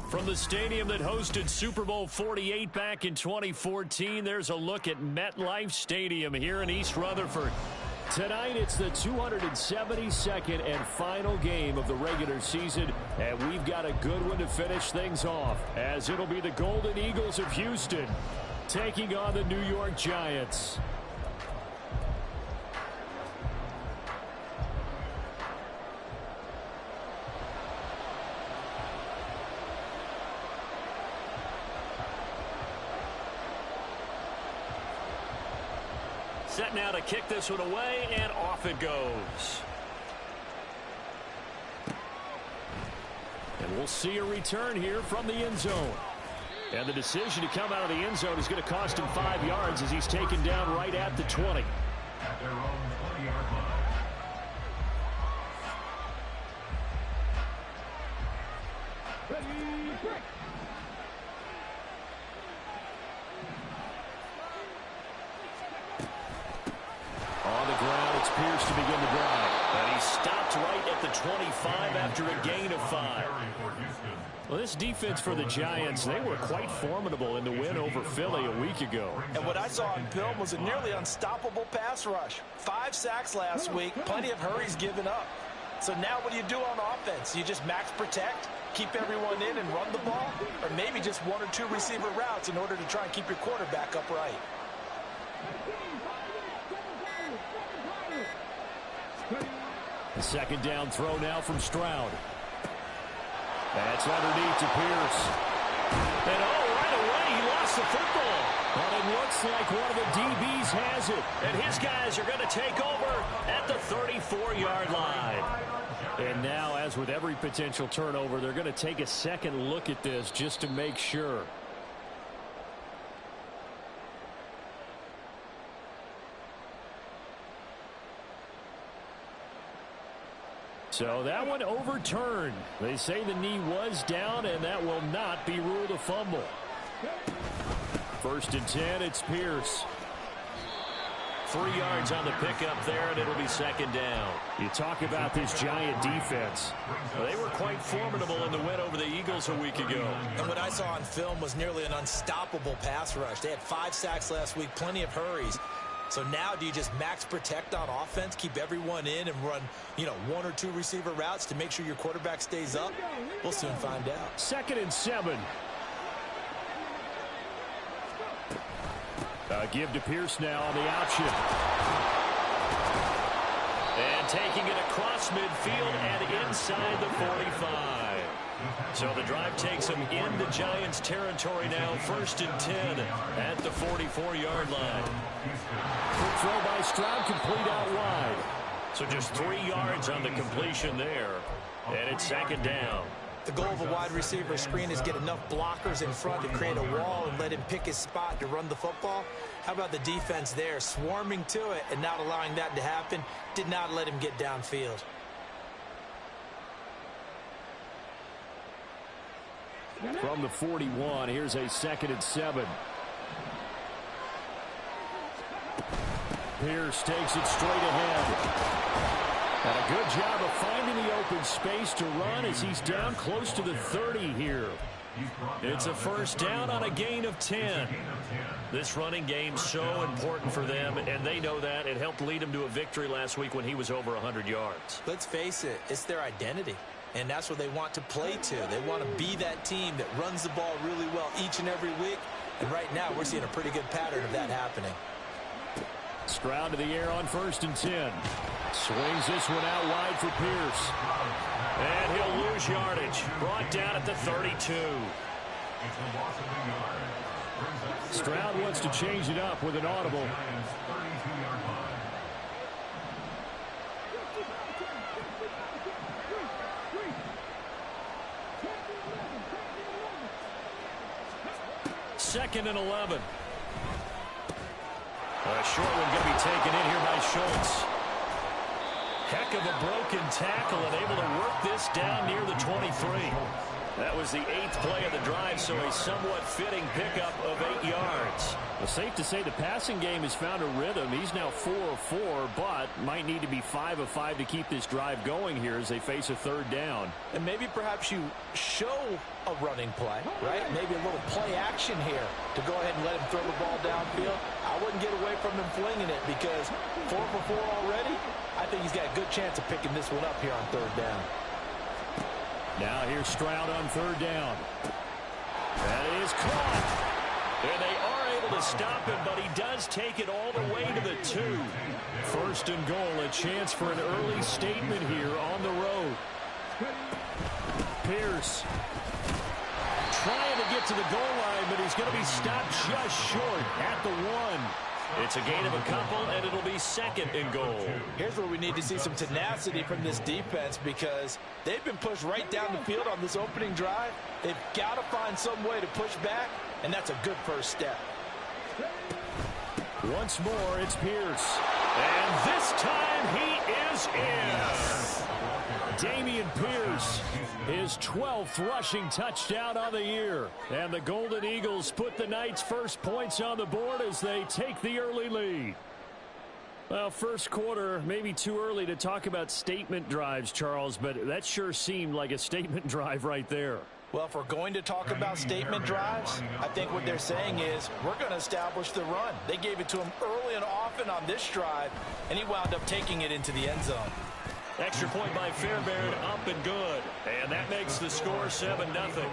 From the stadium that hosted Super Bowl 48 back in 2014, there's a look at MetLife Stadium here in East Rutherford. Tonight, it's the 272nd and final game of the regular season, and we've got a good one to finish things off, as it'll be the Golden Eagles of Houston taking on the New York Giants. Set now to kick this one away, and off it goes. And we'll see a return here from the end zone. And the decision to come out of the end zone is going to cost him 5 yards as he's taken down right at the 20. At their own 20-yard line. On the ground, it's Pierce to begin the drive. And he stopped right at the 25 after a gain of 5. Well, this defense for the Giants, they were quite formidable in the win over Philly a week ago. And what I saw on film was a nearly unstoppable pass rush. 5 sacks last week, plenty of hurries given up. So now what do you do on offense? You just max protect, keep everyone in and run the ball? Or maybe just 1 or 2 receiver routes in order to try and keep your quarterback upright? The second down throw now from Stroud. That's underneath to Pierce. And right away he lost the football. But it looks like one of the DBs has it. And his guys are going to take over at the 34-yard line. And now, as with every potential turnover, they're going to take a second look at this just to make sure. So that one overturned. They say the knee was down, and that will not be ruled a fumble. 1st and 10, it's Pierce. 3 yards on the pickup there, and it'll be 2nd down. You talk about this Giant defense. Well, they were quite formidable in the win over the Eagles a week ago. And what I saw on film was nearly an unstoppable pass rush. They had 5 sacks last week, plenty of hurries. So now do you just max protect on offense, keep everyone in and run, 1 or 2 receiver routes to make sure your quarterback stays up? We'll soon find out. 2nd and 7. Give to Pierce now on the option. And taking it across midfield and inside the 45. So the drive takes them into Giants territory now. 1st and 10 at the 44-yard line. Quick throw by Stroud, complete out wide. So just 3 yards on the completion there. And it's 2nd down. The goal of a wide receiver screen is get enough blockers in front to create a wall and let him pick his spot to run the football. How about the defense there, swarming to it and not allowing that to happen? Did not let him get downfield. From the 41, here's a 2nd and 7. Pierce takes it straight ahead. And a good job of finding the open space to run as he's down close to the 30 here. It's a 1st down on a gain of 10. This running game's so important for them, and they know that. It helped lead them to a victory last week when he was over 100 yards. Let's face it, it's their identity. And that's what they want to play to. They want to be that team that runs the ball really well each and every week. And right now, we're seeing a pretty good pattern of that happening. Stroud to the air on 1st and 10. Swings this one out wide for Pierce. And he'll lose yardage. Brought down at the 32. Stroud wants to change it up with an audible. Second and 11. A short one going to be taken in here by Schultz. Heck of a broken tackle and able to work this down near the 23. That was the 8th play of the drive, so a somewhat fitting pickup of 8 yards. Well, safe to say the passing game has found a rhythm. He's now 4 of 4, but might need to be 5 of 5 to keep this drive going here as they face a 3rd down. And maybe perhaps you show a running play, right? Maybe a little play action here to go ahead and let him throw the ball downfield. I wouldn't get away from him flinging it because 4 for 4 already. I think he's got a good chance of picking this one up here on 3rd down. Now here's Stroud on 3rd down. That is caught. And they are able to stop him, but he does take it all the way to the 2. 1st and goal, a chance for an early statement here on the road. Pierce trying to get to the goal line, but he's going to be stopped just short at the 1. It's a gain of a couple, and it'll be 2nd and goal. Here's where we need to see some tenacity from this defense because they've been pushed right down the field on this opening drive. They've got to find some way to push back, and that's a good first step. Once more, it's Pierce. And this time he is in. Dameon Pierce, his 12th rushing touchdown on the year. And the Golden Eagles put the Knights' first points on the board as they take the early lead. Well, first quarter, maybe too early to talk about statement drives, Charles, but that sure seemed like a statement drive right there. Well, if we're going to talk about statement drives, I think what they're saying is we're going to establish the run. They gave it to him early and often on this drive, and he wound up taking it into the end zone. Extra point by Fairbairn, up and good. And that makes the score 7-0.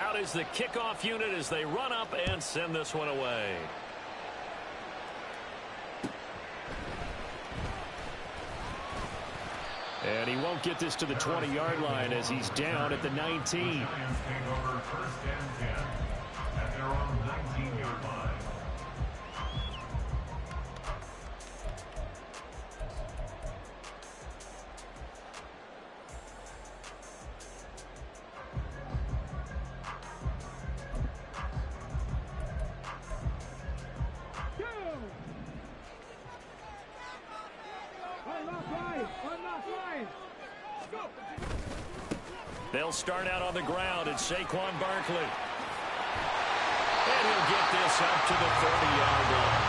Out is the kickoff unit as they run up and send this one away. And he won't get this to the 20-yard line as he's down at the 19. At their own 19-yard line. They'll start out on the ground. It's Saquon Barkley. And he'll get this up to the 30-yard line.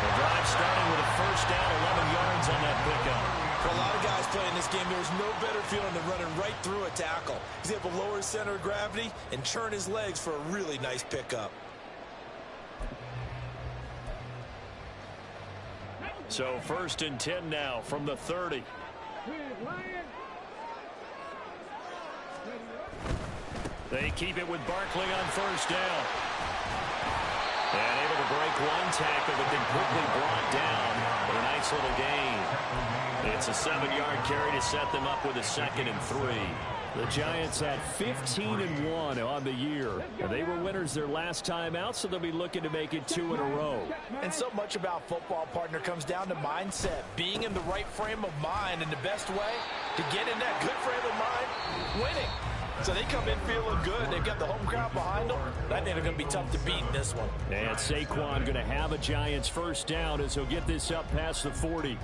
The drive starting with a first down, 11 yards on that pickup. For a lot of guys playing this game, there's no better feeling than running right through a tackle. He's able to lower his center of gravity and churn his legs for a really nice pickup. So 1st and 10 now from the 30. They keep it with Barkley on first down. And able to break one tackle, but then quickly brought down for a nice little gain. It's a 7-yard carry to set them up with a 2nd and 3. The Giants had 15-1 on the year. They were winners their last time out, so they'll be looking to make it 2 in a row. And so much about football, partner, comes down to mindset. Being in the right frame of mind, and the best way to get in that good frame of mind, winning. So they come in feeling good. They've got the home crowd behind them. I think they're going to be tough to beat in this one. And Saquon going to have a Giants first down as he'll get this up past the 40.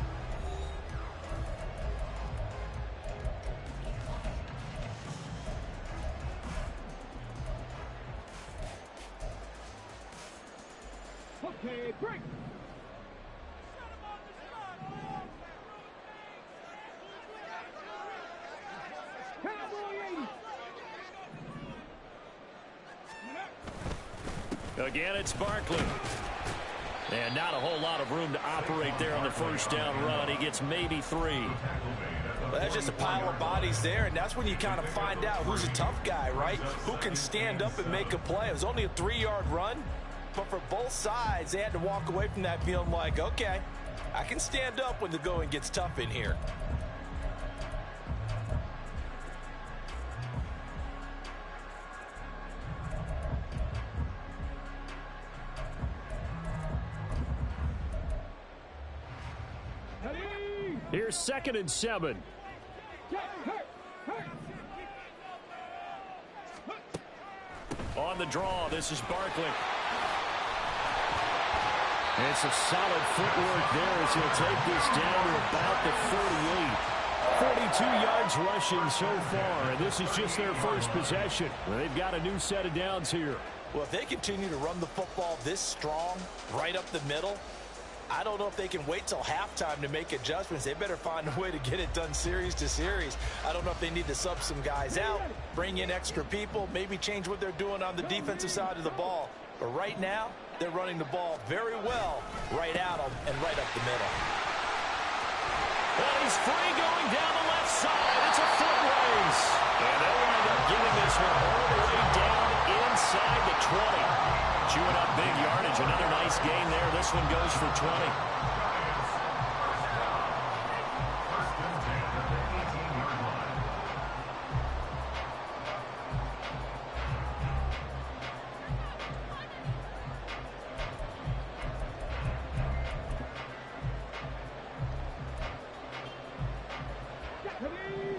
Okay, break. Again, it's Barkley. And not a whole lot of room to operate there on the first down run. He gets maybe 3. Well, that's just a pile of bodies there, and that's when you kind of find out who's a tough guy, right? Who can stand up and make a play. It was only a 3-yard run, but for both sides, they had to walk away from that feeling like, okay, I can stand up when the going gets tough in here. Here's 2nd and 7. On the draw, this is Barkley. And some solid footwork there as he'll take this down to about the 48. 42 yards rushing so far, and this is just their first possession. Well, they've got a new set of downs here. Well, if they continue to run the football this strong, right up the middle, I don't know if they can wait till halftime to make adjustments. They better find a way to get it done series to series. I don't know if they need to sub some guys out, bring in extra people, maybe change what they're doing on the defensive side of the ball. But right now, they're running the ball very well right at them and right up the middle. Well, he's free going down the left side. It's a foot race. And they'll wind up getting this one all the way down inside the 20. Chewing up big yardage. Another nice gain there. This one goes for 20.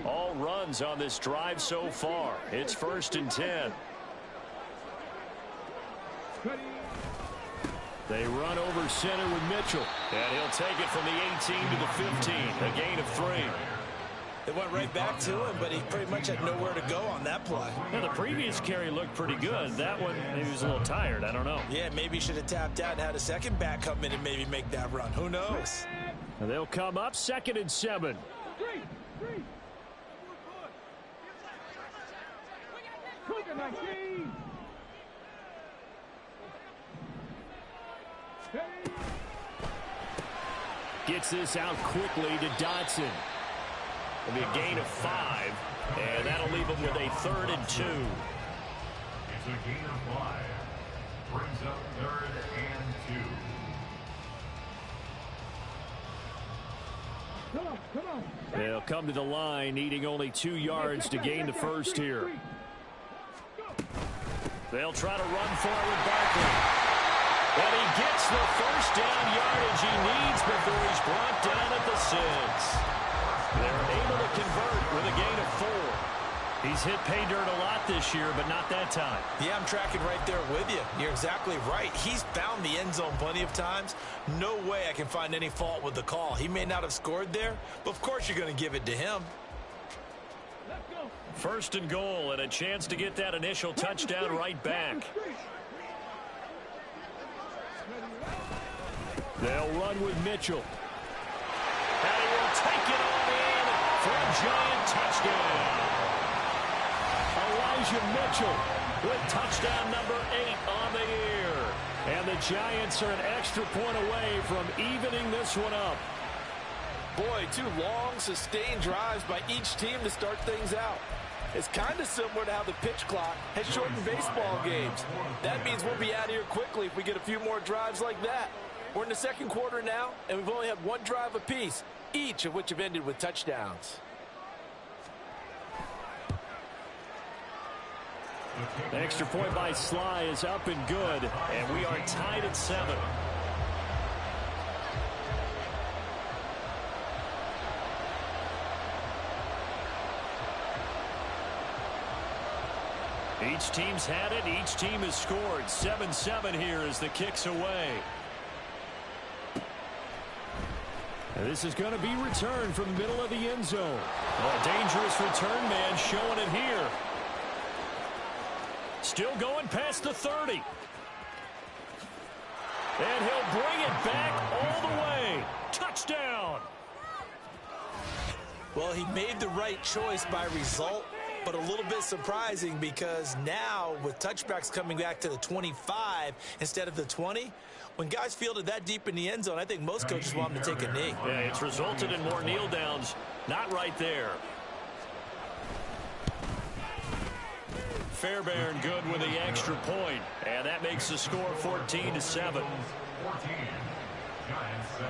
All runs on this drive so far. It's 1st and 10. They run over center with Mitchell. And he'll take it from the 18 to the 15. A gain of 3. They went right back to him, but he pretty much had nowhere to go on that play. Now, the previous carry looked pretty good. That one, maybe he was a little tired. I don't know. Yeah, maybe he should have tapped out and had a second back come in and maybe make that run. Who knows? And they'll come up 2nd and 7. Three. 19. Gets this out quickly to Dotson. It'll be a gain of 5, and that'll leave him with a 3rd and 2. It's a gain of 5. Brings up 3rd and 2. Come on. They'll come to the line, needing only 2 yards to gain the first here. They'll try to run forward Barkley. And he gets the first down yardage he needs before he's brought down at the 6. They're able to convert with a gain of 4. He's hit pay dirt a lot this year, but not that time. Yeah, I'm tracking right there with you. You're exactly right. He's found the end zone plenty of times. No way I can find any fault with the call. He may not have scored there, but of course you're going to give it to him. 1st and goal, and a chance to get that initial touchdown right back. They'll run with Mitchell. And he will take it on in for a giant touchdown. Elijah Mitchell with touchdown number 8 on the year. And the Giants are an extra point away from evening this one up. Boy, 2 long, sustained drives by each team to start things out. It's kind of similar to how the pitch clock has shortened baseball games. That means we'll be out of here quickly if we get a few more drives like that. We're in the 2nd quarter now, and we've only had 1 drive apiece, each of which have ended with touchdowns. The extra point by Sly is up and good, and we are tied at 7. Each team's had it. Each team has scored. 7-7 here as the kick's away. And this is going to be returned from the middle of the end zone. Oh, dangerous return man showing it here. Still going past the 30. And he'll bring it back all the way. Touchdown. Well, he made the right choice by result, but a little bit surprising because now with touchbacks coming back to the 25 instead of the 20, when guys fielded that deep in the end zone, I think most coaches want them to take a knee. Yeah, it's resulted in more kneel downs. Not right there. Fairbairn good with the extra point, and that makes the score 14-7. 14. Giants 7.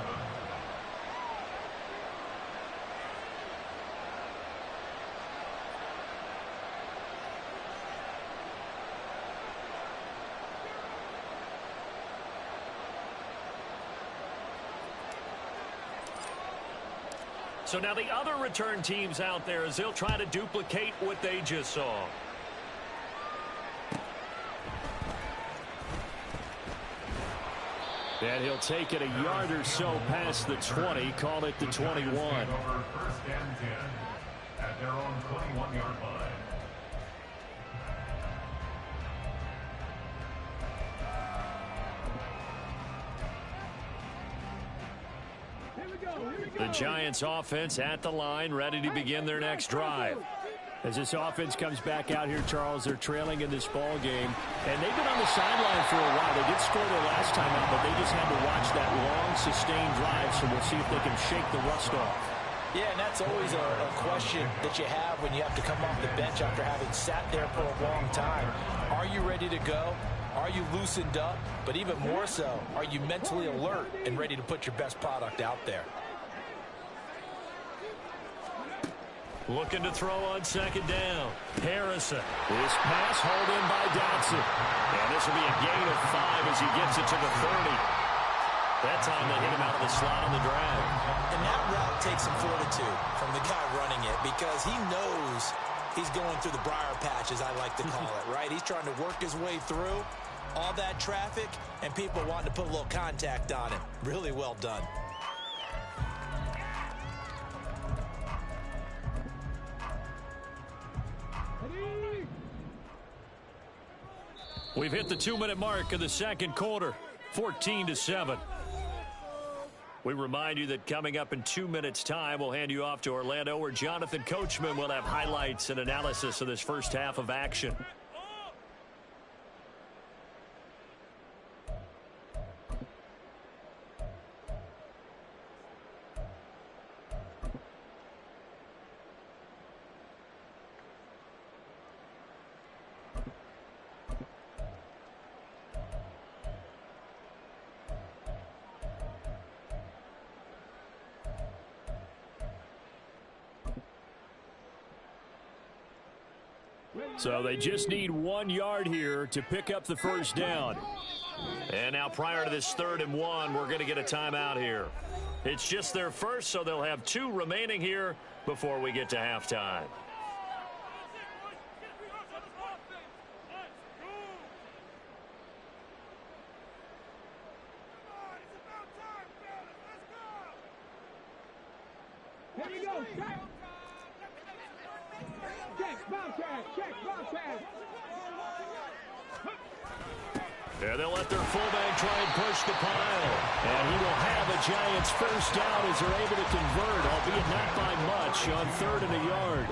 So now the other return teams out there as they'll try to duplicate what they just saw. And he'll take it a yard or so past the 20, call it the 21. First and 10 at their own 21-yard line. The Giants offense at the line, ready to begin their next drive. As this offense comes back out here, Charles, they're trailing in this ball game. And they've been on the sideline for a while. They did score their last time out, but they just had to watch that long, sustained drive. So we'll see if they can shake the rust off. Yeah, and that's always a question that you have when you have to come off the bench after having sat there for a long time. Are you ready to go? Are you loosened up? But even more so, are you mentally alert and ready to put your best product out there? Looking to throw on second down. Harrison. This pass hauled in by Dotson. And this will be a gain of 5 as he gets it to the 30. That time they hit him out of the slot on the drag. And that route takes some fortitude from the guy running it because he knows he's going through the briar patch, as I like to call it, right? He's trying to work his way through all that traffic and people wanting to put a little contact on him. Really well done. We've hit the 2-minute mark of the second quarter, 14-7. We remind you that coming up in 2 minutes' time, we'll hand you off to Orlando, where Jonathan Coachman will have highlights and analysis of this first half of action. So they just need 1 yard here to pick up the first down. And now prior to this 3rd and 1, we're going to get a timeout here. It's just their first, so they'll have 2 remaining here before we get to halftime. Here we go. Check, Bobcat. Yeah, they'll let their fullback try and push the pile. And he will have a Giants first down as they're able to convert, albeit not by much, on 3rd and a yard.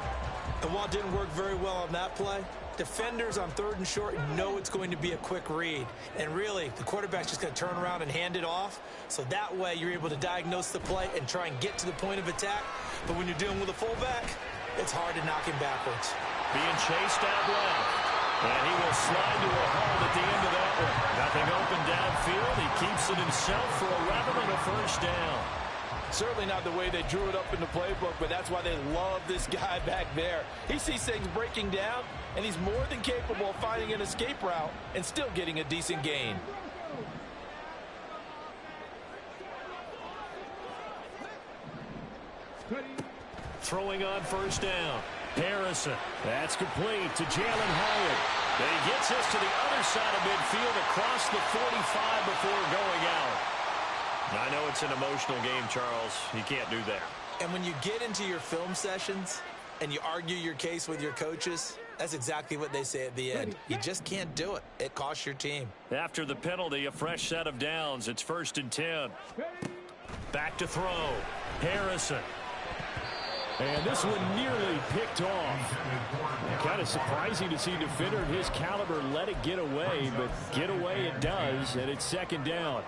And while it didn't work very well on that play, defenders on 3rd and short know it's going to be a quick read. And really, the quarterback's just going to turn around and hand it off. So that way, you're able to diagnose the play and try and get to the point of attack. But when you're dealing with a fullback, it's hard to knock him backwards. Being chased out left. And he will slide to a hold at the end of that one. Nothing open downfield. He keeps it himself for 11 and a first down. Certainly not the way they drew it up in the playbook, but that's why they love this guy back there. He sees things breaking down, and he's more than capable of finding an escape route and still getting a decent gain. Throwing on first down. Harrison. That's complete to Jalen Hyatt. And he gets us to the other side of midfield across the 45 before going out. I know it's an emotional game, Charles. You can't do that. And when you get into your film sessions and you argue your case with your coaches, that's exactly what they say at the end. You just can't do it. It costs your team. After the penalty, a fresh set of downs. It's 1st and 10. Back to throw. Harrison. And this one nearly picked off. Kind of surprising to see a defender of his caliber let it get away, but get away it does, and it's 2nd down.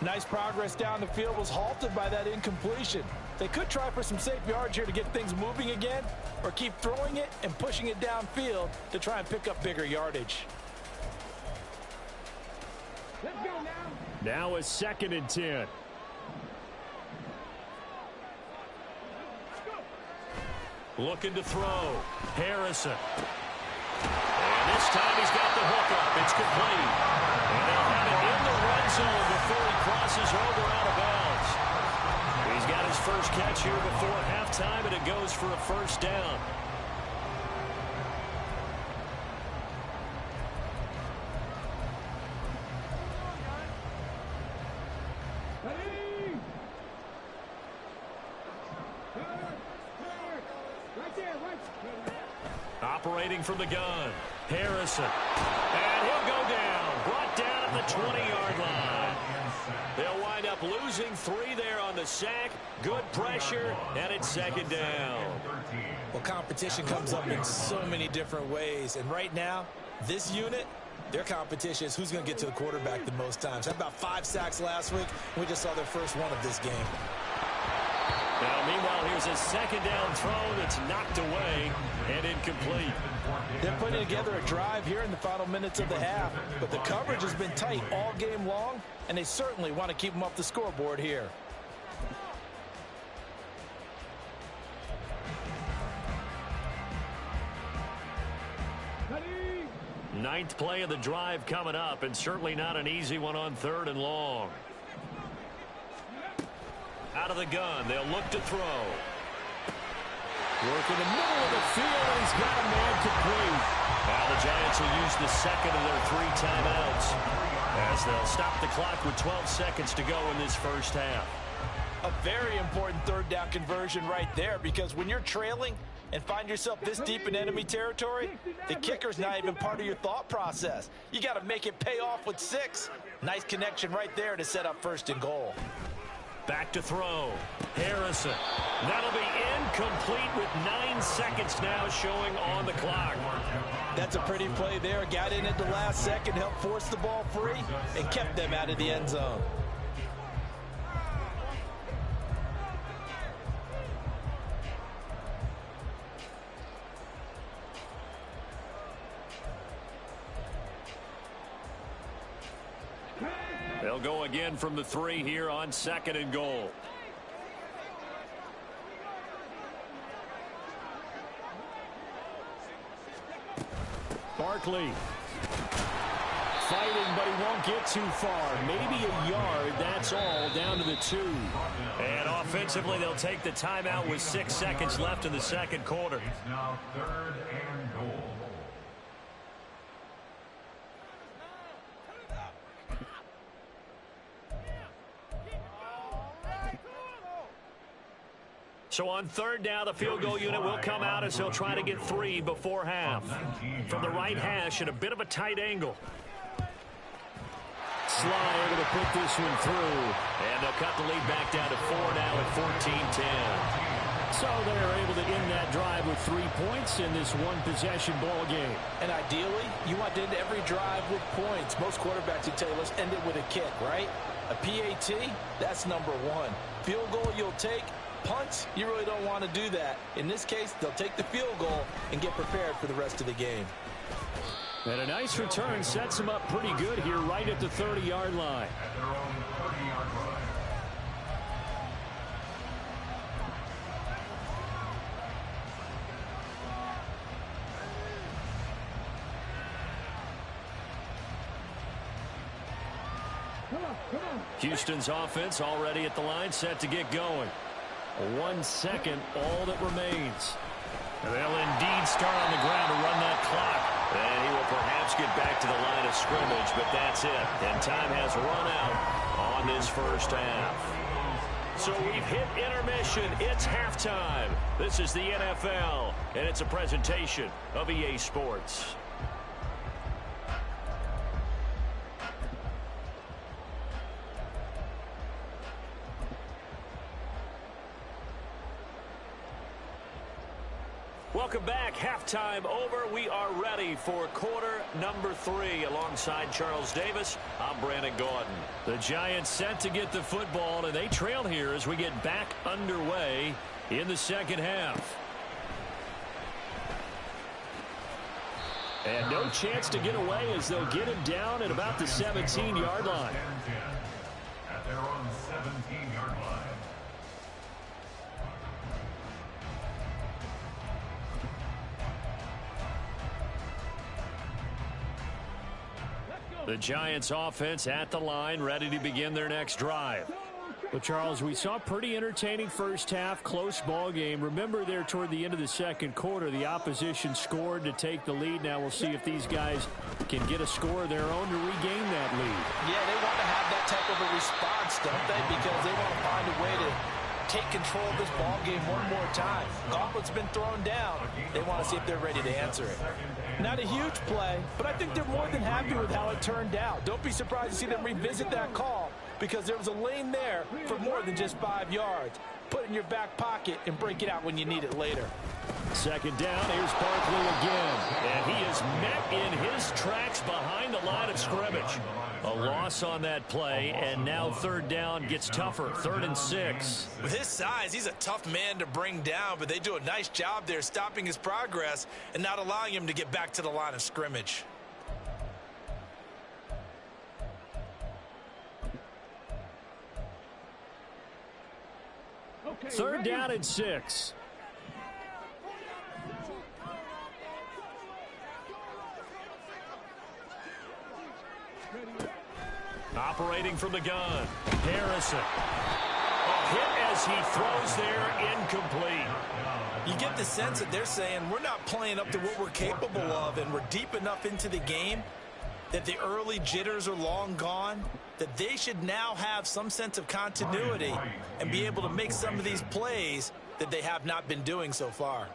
Nice progress down the field was halted by that incompletion. They could try for some safe yards here to get things moving again, or keep throwing it and pushing it downfield to try and pick up bigger yardage. Let's go now. Now a 2nd and 10. Looking to throw. Harrison. And this time he's got the hook up. It's complete. And they'll have it in the red zone before he crosses over out of bounds. He's got his first catch here before halftime, and it goes for a first down. Operating from the gun, Harrison. And he'll go down. Brought down at the 20-yard line. They'll wind up losing 3 there on the sack. Good pressure, and it's second down. Well, competition comes up in so many different ways. And right now, this unit, their competition is who's going to get to the quarterback the most times. Had about 5 sacks last week. We just saw their first one of this game. Now, meanwhile, here's a second down throw that's knocked away and incomplete. They're putting together a drive here in the final minutes of the half, but the coverage has been tight all game long, and they certainly want to keep them off the scoreboard here. Ninth play of the drive coming up, and certainly not an easy one on 3rd and long. Out of the gun, they'll look to throw. Work in the middle of the field, and he's got a man complete. Now the Giants will use the second of their 3 timeouts as they'll stop the clock with 12 seconds to go in this first half. A very important 3rd down conversion right there, because when you're trailing and find yourself this deep in enemy territory, the kicker's not even part of your thought process. You got to make it pay off with 6. Nice connection right there to set up 1st and goal. Back to throw. Harrison. That'll be incomplete with 9 seconds now showing on the clock. That's a pretty play there. Got in at the last second, helped force the ball free, and kept them out of the end zone. They'll go again from the 3 here on 2nd and goal. Barkley. Fighting, but he won't get too far. Maybe a yard, that's all, down to the 2. And offensively, they'll take the timeout with 6 seconds left in the second quarter. It's now 3rd and goal. So on 3rd down, the field goal unit will come out as he'll try to get 3 before half. From the right hash at a bit of a tight angle. Sly able to put this one through. And they'll cut the lead back down to 4 now at 14-10. So they're able to end that drive with 3 points in this one-possession ball game. And ideally, you want to end every drive with points. Most quarterbacks would tell you, let's end it with a kick, right? A PAT, that's number 1. Field goal you'll take. Punts, you really don't want to do that. In this case, they'll take the field goal and get prepared for the rest of the game. And a nice return sets them up pretty good here right at the 30-yard line. At their own 30-yard line. Houston's offense already at the line, set to get going. 1 second, all that remains. And they'll indeed start on the ground to run that clock. And he will perhaps get back to the line of scrimmage, but that's it. And time has run out on this first half. So we've hit intermission. It's halftime. This is the NFL, and it's a presentation of EA Sports. Welcome back. Halftime over. We are ready for quarter number 3. Alongside Charles Davis, I'm Brandon Gordon. The Giants set to get the football, and they trail here as we get back underway in the second half. And no chance to get away as they'll get him down at about the 17-yard line. At their own 17-yard line. The Giants offense at the line, ready to begin their next drive. Well, Charles, we saw a pretty entertaining first half, close ball game. Remember there toward the end of the second quarter, the opposition scored to take the lead. Now we'll see if these guys can get a score of their own to regain that lead. Yeah, they want to have that type of a response, don't they? Because they want to find a way to take control of this ball game one more time. Gauntlet's been thrown down. They want to see if they're ready to answer it. Not a huge play, but I think they're more than happy with how it turned out. Don't be surprised to see them revisit that call because there was a lane there for more than just 5 yards. Put it in your back pocket and break it out when you need it later. Second down, here's Barkley again. And he is met in his tracks behind the line of scrimmage. A loss on that play, and now third down gets tougher. 3rd and 6. With his size, he's a tough man to bring down, but they do a nice job there stopping his progress and not allowing him to get back to the line of scrimmage. Okay, 3rd down and 6. Operating from the gun, Harrison. A hit as he throws there, incomplete. You get the sense that they're saying we're not playing up to what we're capable of, and we're deep enough into the game that the early jitters are long gone, that they should now have some sense of continuity and be able to make some of these plays that they have not been doing so far.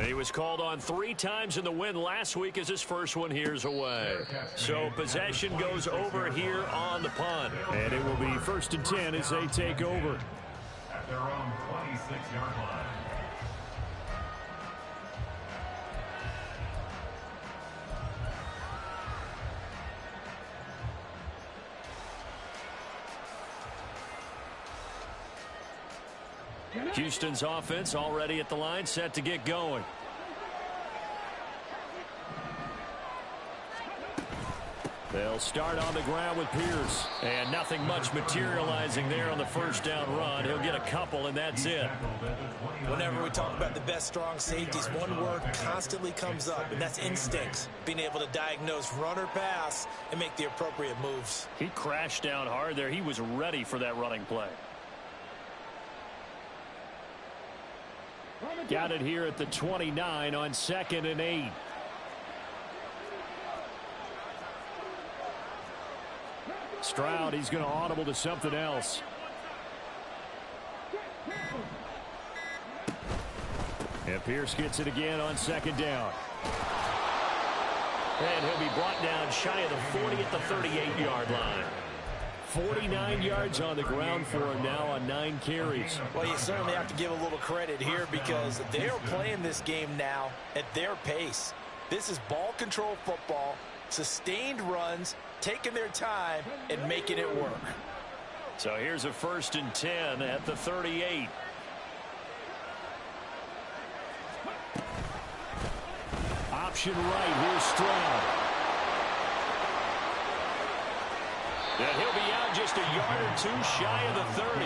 He was called on 3 times in the win last week as his first one here's away. So possession goes over here on the punt. And it will be 1st and 10 as they take over. At their own 26-yard line. Houston's offense already at the line, set to get going. They'll start on the ground with Pierce. And nothing much materializing there on the first down run. He'll get a couple, and that's it. Whenever we talk about the best strong safeties, one word constantly comes up, and that's instincts. Being able to diagnose run or pass and make the appropriate moves. He crashed down hard there. He was ready for that running play. Got it here at the 29 on 2nd and 8. Stroud, he's going to audible to something else. And Pierce gets it again on 2nd down. And he'll be brought down shy of the 40 at the 38-yard line. 49 yards on the ground for him now on 9 carries. Well, you certainly have to give a little credit here because they are playing this game now at their pace. This is ball control football, sustained runs, taking their time and making it work. So here's a 1st and 10 at the 38. Option right, here's Stroud. And he'll be out just a yard or 2 shy of the 30.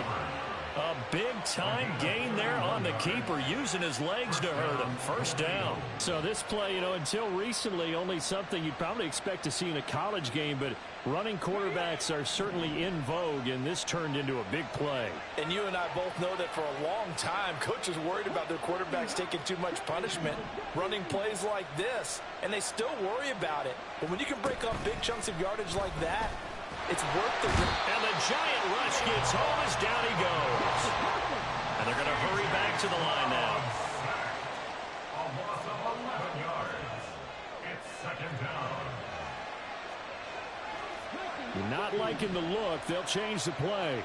A big-time gain there on the keeper, using his legs to hurt him. 1st down. So this play, until recently, only something you'd probably expect to see in a college game, but running quarterbacks are certainly in vogue, and this turned into a big play. And you and I both know that for a long time, coaches worried about their quarterbacks taking too much punishment, running plays like this, and they still worry about it. But when you can break up big chunks of yardage like that, it's worth the risk. And the giant rush gets home as down he goes. And they're going to hurry back to the line now. A loss of 11 yards. It's 2nd down. You're not liking the look. They'll change the play.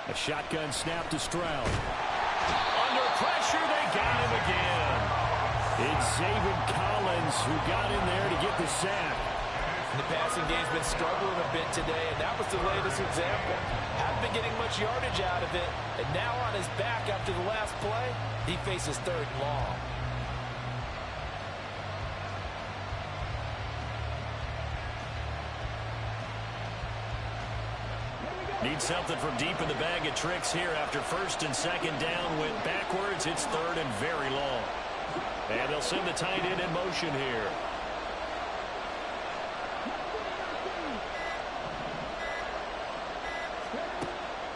A shotgun snap to Stroud. Under pressure, they got him again. It's Zaven Collins who got in there to get the sack. The passing game's been struggling a bit today, and that was the latest example. Haven't been getting much yardage out of it, and now on his back after the last play, he faces 3rd and long. Need something from deep in the bag of tricks here after 1st and 2nd down. Went backwards. It's 3rd and very long. And they'll send the tight end in motion here.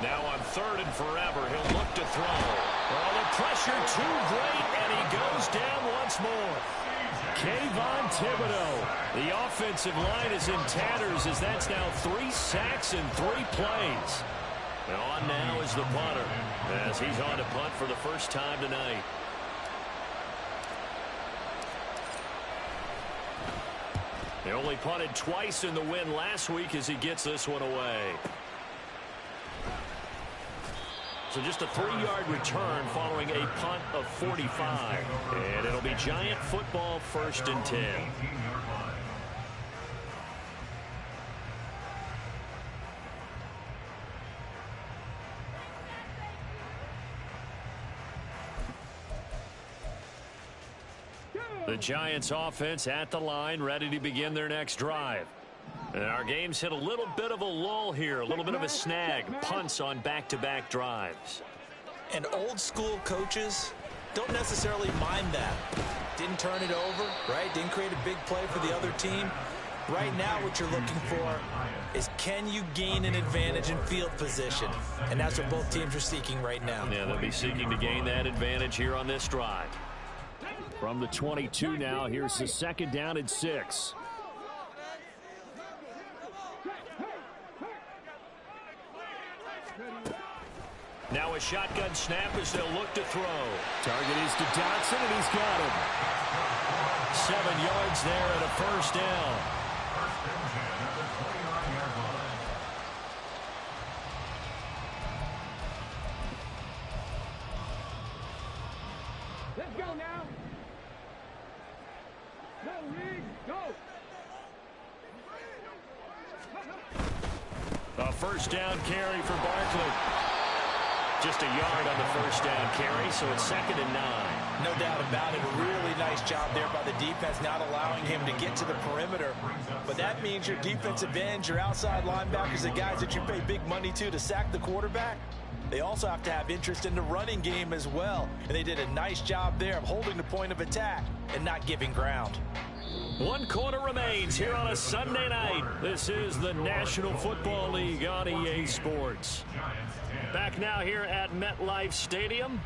Now on 3rd and forever, he'll look to throw. Well, the pressure too great, and he goes down once more. Kayvon Thibodeau. The offensive line is in tatters as that's now 3 sacks in 3 plays. And on now is the punter as he's on to punt for the first time tonight. They only punted twice in the win last week as he gets this one away. So just a 3-yard return following a punt of 45. And it'll be Giant football, 1st and 10. The Giants offense at the line, ready to begin their next drive. And our game's hit a little bit of a lull here, a little bit of a snag. Punts on back-to-back drives. And old school coaches don't necessarily mind that. Didn't turn it over, right? Didn't create a big play for the other team. Right now what you're looking for is, can you gain an advantage in field position? And that's what both teams are seeking right now. Yeah, they'll be seeking to gain that advantage here on this drive. From the 22 now, here's the 2nd down and 6. Now a shotgun snap as they'll look to throw. Target is to Dotson, and he's got him. 7 yards there and a 1st down. Let's go now. Go, Reed, go. A 1st down carry for Barkley. Just a yard on the 1st down carry, so it's 2nd and 9. No doubt about it. A really nice job there by the defense, not allowing him to get to the perimeter. But that means your defensive ends, your outside linebackers, the guys that you pay big money to sack the quarterback, they also have to have interest in the running game as well. And they did a nice job there of holding the point of attack and not giving ground. 1 quarter remains here on a Sunday night. This is the National Football League on EA Sports. Back now here at MetLife Stadium.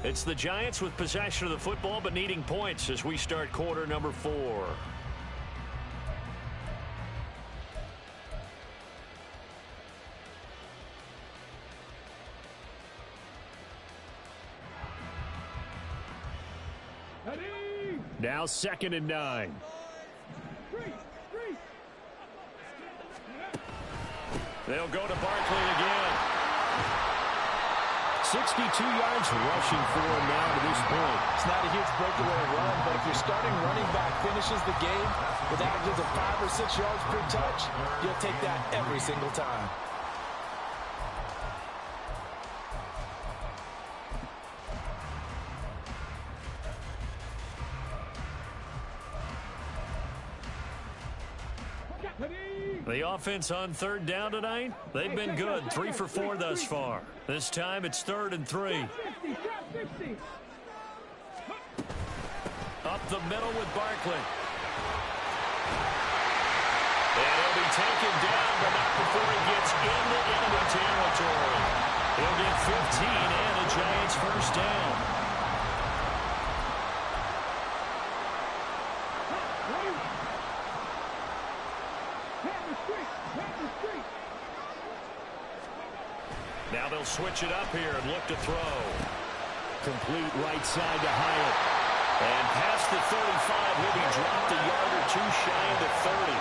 It's the Giants with possession of the football but needing points as we start quarter number 4. Now 2nd and 9. They'll go to Barkley again. 62 yards rushing for him now to this point. It's not a huge breakaway run, but if your starting running back finishes the game with averages of 5 or 6 yards per touch, you'll take that every single time. The offense on 3rd down tonight, they've been good. 3 for 4 thus far. This time it's 3rd and 3. Up the middle with Barkley. And he'll be taken down, but not before he gets into enemy territory. He'll get 15 and a Giants 1st down. Now they'll switch it up here and look to throw. Complete right side to Hyatt. And past the 35, he'll be dropped a yard or 2 shy of the 30.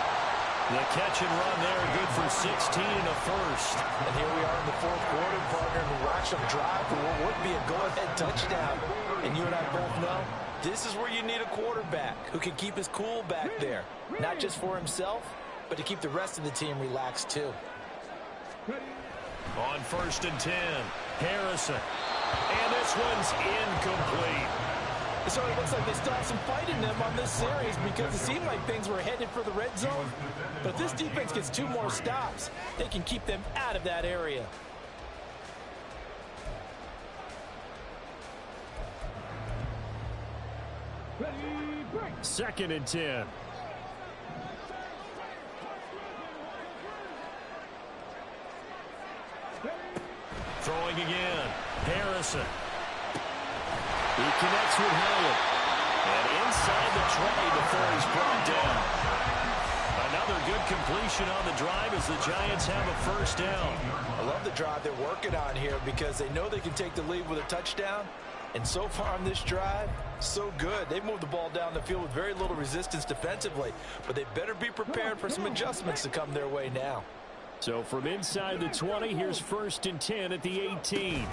The catch and run there, good for 16 and a 1st. And here we are in the 4th quarter, partner, and we watch them drive for what would be a go-ahead touchdown. And you and I both know this is where you need a quarterback who can keep his cool back there. Not just for himself, but to keep the rest of the team relaxed too. On 1st and 10, Harrison. And this one's incomplete. It sort of looks like they still have some fight in them on this series because it seemed like things were headed for the red zone. But if this defense gets 2 more stops, they can keep them out of that area. Second and 10. Throwing again. Harrison. He connects with Hyatt. And inside the 20 before he's brought down. Another good completion on the drive as the Giants have a first down. I love the drive they're working on here because they know they can take the lead with a touchdown. And so far on this drive, so good. They've moved the ball down the field with very little resistance defensively. But they better be prepared for some adjustments to come their way now. So from inside the 20, here's 1st and 10 at the 18.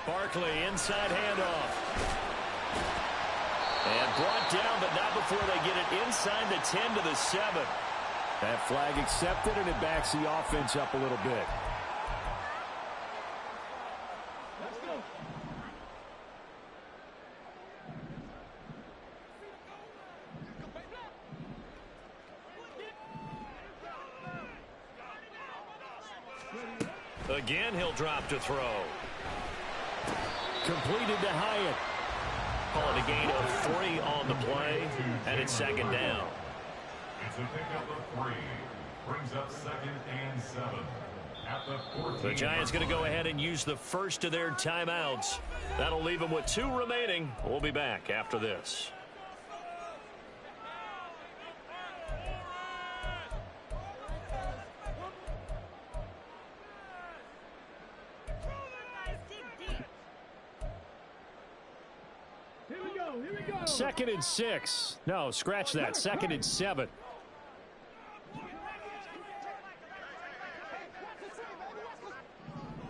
Barkley inside handoff. And brought down, but not before they get it inside the 10 to the 7. That flag accepted, and it backs the offense up a little bit. Again, he'll drop to throw. Completed to Hyatt. Call it a gain of 3 on the play, and it's 2nd down. It's a pickup of 3. Brings up 2nd and 7. At the 14. The Giants going to go ahead and use the first of their timeouts. That'll leave them with 2 remaining. We'll be back after this. Here we go. 2nd and 6. No, scratch that. 2nd and 7.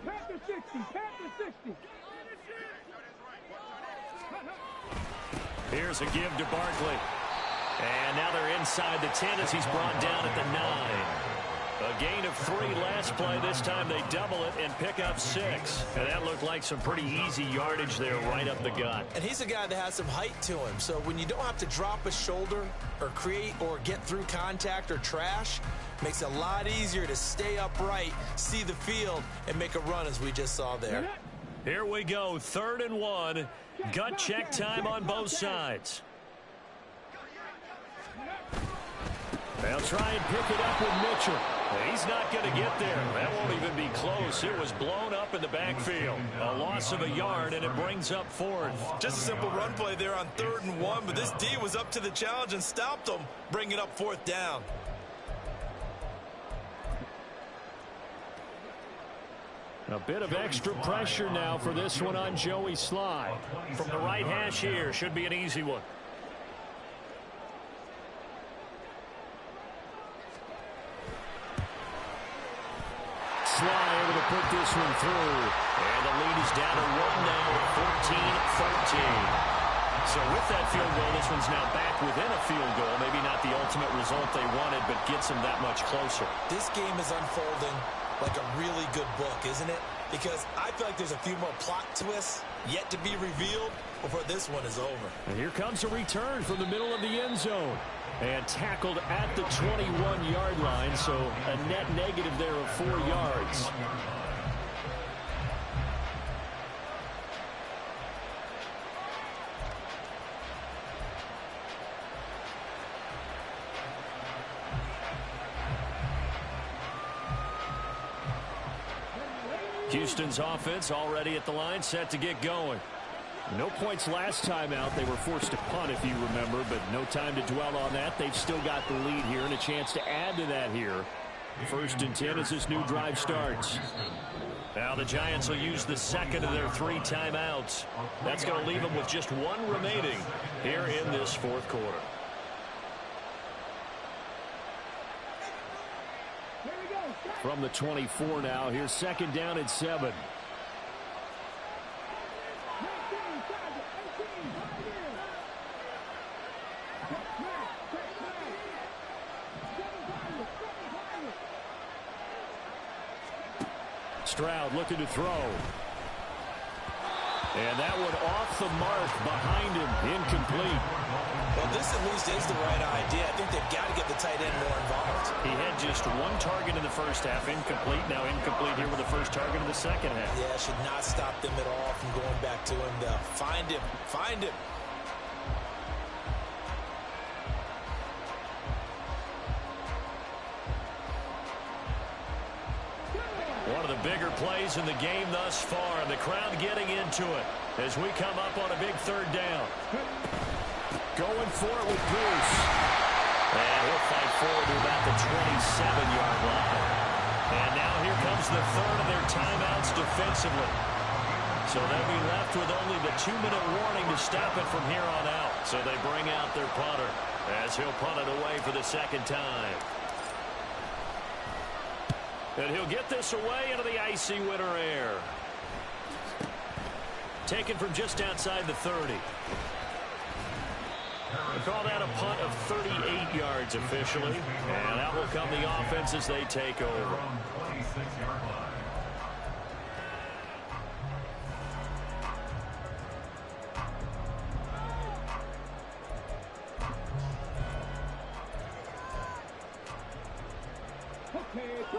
Panther 60. Here's a give to Barkley. And now they're inside the 10 as he's brought down at the 9. A gain of 3 last play. This time they double it and pick up 6. And that looked like some pretty easy yardage there right up the gut. And he's a guy that has some height to him. So when you don't have to drop a shoulder or create or get through contact or trash, makes it a lot easier to stay upright, see the field, and make a run as we just saw there. Here we go. 3rd and 1. Gut check time on both sides. They'll try and pick it up with Mitchell. He's not going to get there. That won't even be close. It was blown up in the backfield. A loss of a yard, and it brings up 4th. Just a simple run play there on 3rd and 1, but this D was up to the challenge and stopped them, bringing up 4th down. A bit of extra pressure now for this one on Joey Sly. From the right hash here, should be an easy one. Sly able to put this one through. And the lead is down to 1 now at 14-13. So with that field goal, this one's now back within a field goal. Maybe not the ultimate result they wanted, but gets them that much closer. This game is unfolding like a really good book, isn't it? Because I feel like there's a few more plot twists yet to be revealed before this one is over. And here comes a return from the middle of the end zone. And tackled at the 21-yard line, so a net negative there of 4 yards. Houston's offense already at the line, set to get going. No points last time out. They were forced to punt, if you remember, but no time to dwell on that. They've still got the lead here and a chance to add to that here. 1st and 10 as this new drive starts. Now the Giants will use the 2nd of their 3 timeouts. That's going to leave them with just 1 remaining here in this 4th quarter. From the 24 now, here's 2nd down and 7. Stroud looking to throw. And that one off the mark behind him, incomplete. Well, this at least is the right idea. I think they've got to get the tight end more involved. He had just 1 target in the first half, incomplete. Now incomplete here with the first target in the second half. Yeah, should not stop them at all from going back to him to find him. Find him. One of the bigger plays in the game thus far, and the crowd getting into it as we come up on a big 3rd down. Going for it with Bruce. And he'll fight forward to about the 27-yard line. And now here comes the third of their timeouts defensively. So they'll be left with only the 2-minute warning to stop it from here on out. So they bring out their punter as he'll punt it away for the second time. And he'll get this away into the icy winter air. Taken from just outside the 30. They call that a punt of 38 yards officially. And out will come the offense as they take over.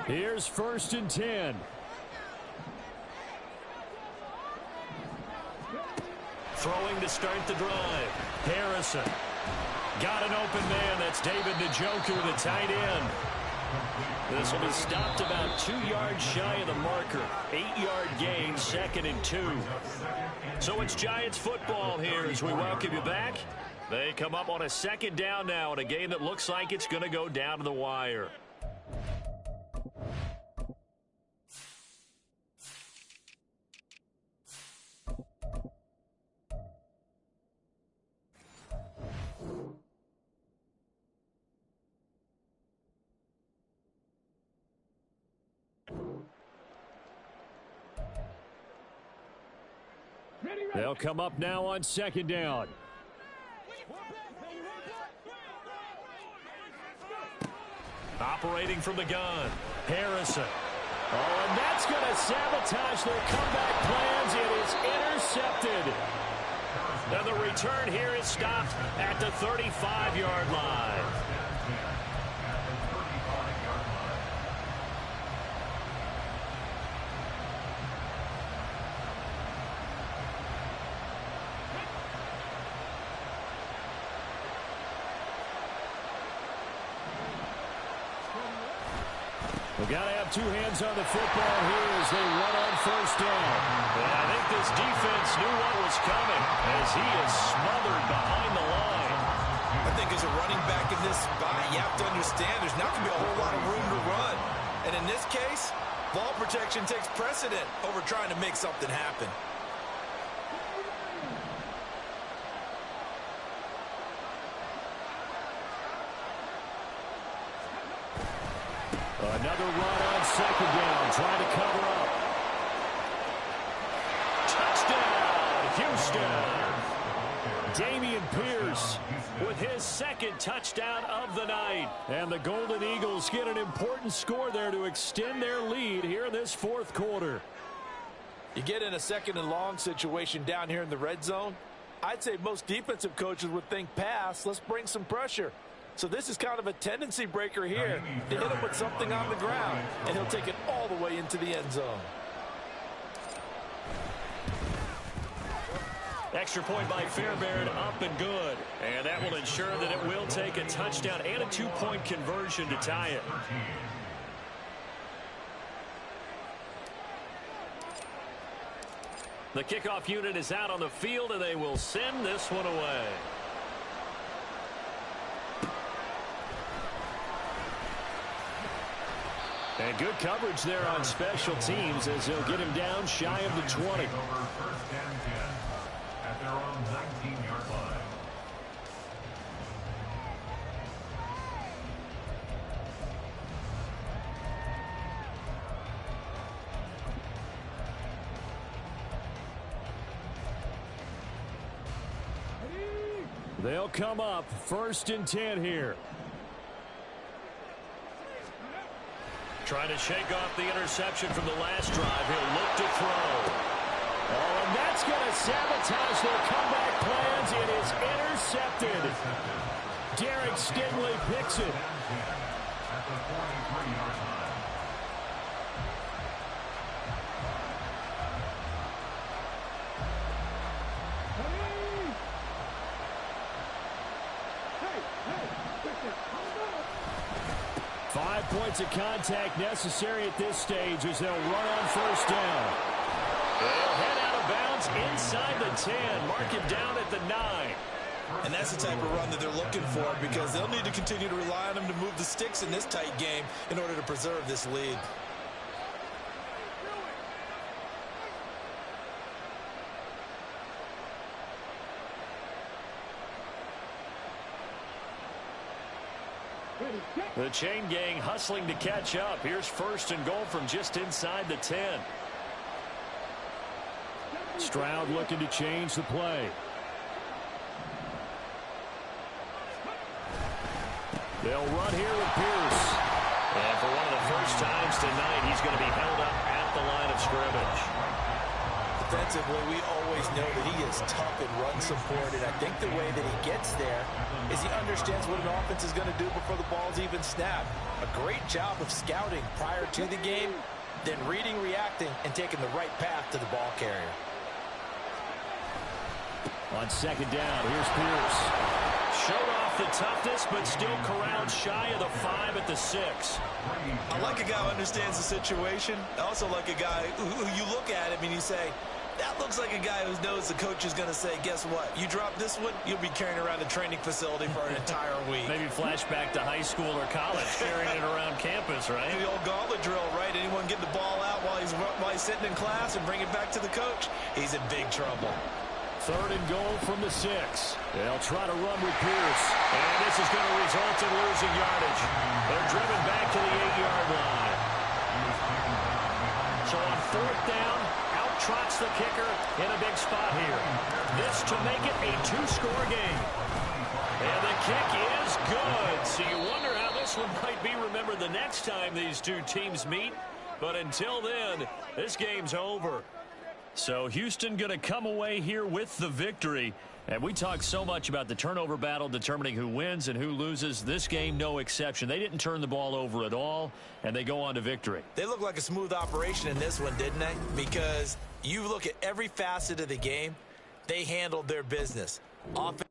Here's 1st and 10. Throwing to start the drive. Harrison. Got an open man. That's David Njoku, the tight end. This will be stopped about 2 yards shy of the marker. 8-yard gain, 2nd and 2. So it's Giants football here as we welcome you back. They come up on a 2nd down now in a game that looks like it's going to go down to the wire. They'll come up now on 2nd down. Operating from the gun. Harrison. Oh, and that's going to sabotage their comeback plans. It is intercepted. And the return here is stopped at the 35-yard line. We've got to have 2 hands on the football here as they run on 1st down. And I think this defense knew what was coming as he is smothered behind the line. I think as a running back in this spot, you have to understand there's not going to be a whole lot of room to run. And in this case, ball protection takes precedent over trying to make something happen. Another run on 2nd down, trying to cover up. Touchdown, Houston. Dameon Pierce with his 2nd touchdown of the night. And the Golden Eagles get an important score there to extend their lead here in this 4th quarter. You get in a 2nd and long situation down here in the red zone. I'd say most defensive coaches would think pass. Let's bring some pressure. So this is kind of a tendency breaker here to hit him with something on the ground, and he'll take it all the way into the end zone. Extra point by Fairbairn, up and good. And that will ensure that it will take a touchdown and a 2-point conversion to tie it. The kickoff unit is out on the field, and they will send this one away. And good coverage there on special teams as they'll get him down shy of the 20. At their own 19-yard line. They'll come up 1st and 10 here. Trying to shake off the interception from the last drive. He'll look to throw. Oh, and that's going to sabotage their comeback plans. It is intercepted. Derek Stingley picks it. At the 43-yard line. Points of contact necessary at this stage as they'll run on 1st down. They'll head out of bounds inside the 10. Mark him down at the 9. And that's the type of run that they're looking for, because they'll need to continue to rely on him to move the sticks in this tight game in order to preserve this lead. The chain gang hustling to catch up. Here's first and goal from just inside the 10. Stroud looking to change the play. They'll run here with Pierce. And for one of the first times tonight, he's going to be held up at the line of scrimmage. Defensively, we always know that he is tough and run support, and I think the way that he gets there is he understands what an offense is going to do before the ball's even snapped. A great job of scouting prior to the game, then reading, reacting, and taking the right path to the ball carrier. On second down, here's Pierce. Showed off the toughness, but still corralled shy of the 5 at the 6. I like a guy who understands the situation. I also like a guy who you look at him and you say, that looks like a guy who knows the coach is going to say, guess what? You drop this one, you'll be carrying around a training facility for an entire week. Maybe flashback to high school or college, carrying it around campus, right? The old gauntlet drill, right? Anyone get the ball out while he's sitting in class and bring it back to the coach? He's in big trouble. Third and goal from the 6. They'll try to run with Pierce. And this is going to result in losing yardage. They're driven back to the 8-yard line. So on fourth down, out trots the kicker in a big spot here. This to make it a 2-score game. And the kick is good. So you wonder how this one might be remembered the next time these two teams meet. But until then, this game's over. So Houston going to come away here with the victory. And we talk so much about the turnover battle determining who wins and who loses. This game, no exception. They didn't turn the ball over at all, and they go on to victory. They look like a smooth operation in this one, didn't they? Because you look at every facet of the game, they handled their business. Offense